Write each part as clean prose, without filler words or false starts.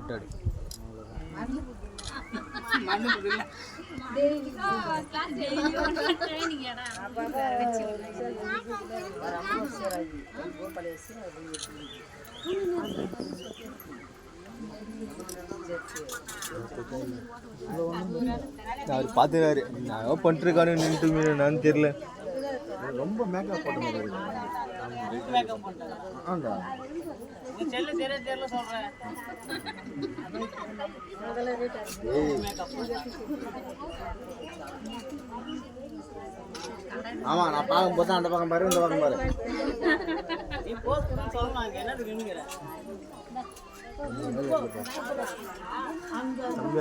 முட்டாடி அவர் பார்த்துக்காரு நான் பண்ணிருக்கானு நின்று என்னன்னு தெரியல ரொம்ப மேக்கப் போட்ட மாதிரி இருக்கு ஆண்டா செல்ல தெரியல சொல்றேன் ஆமா நான் பார்க்கும்போது அந்த பக்கம் பாரு இந்த பக்கம் பாரு நீ போஸ்ட் பண்ண சொல்லலாம் என்னது வேணுங்கற தம்பி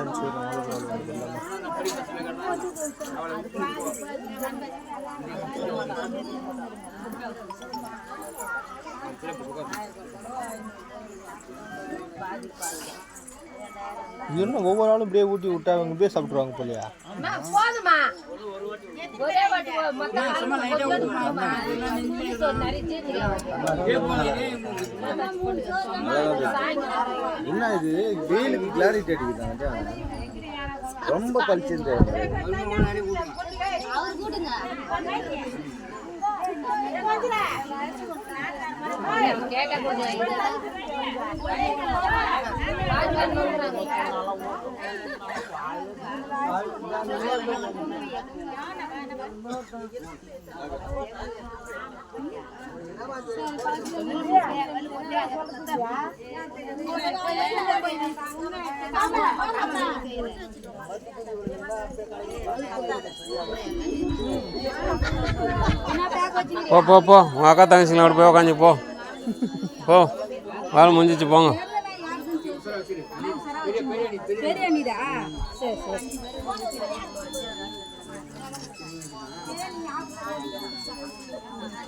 என்ன ஒவ்வொரு ஆளும் இப்படியே ஊட்டி விட்டா அவங்க இப்படியே சாப்பிட்டுருவாங்க போலியா போதுமா ஒரே வாட்டி என்ன இது வெயிலுக்கு கிளாரிட்டி அடிக்குதாங்க ரொம்ப பளிச்சுது போ போ போ உங்கள் அக்கா தங்கச்சிங்களோட போய் உக்காந்து போ போ வேலை முடிஞ்சிச்சு போங்க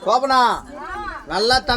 கோபனா நல்லா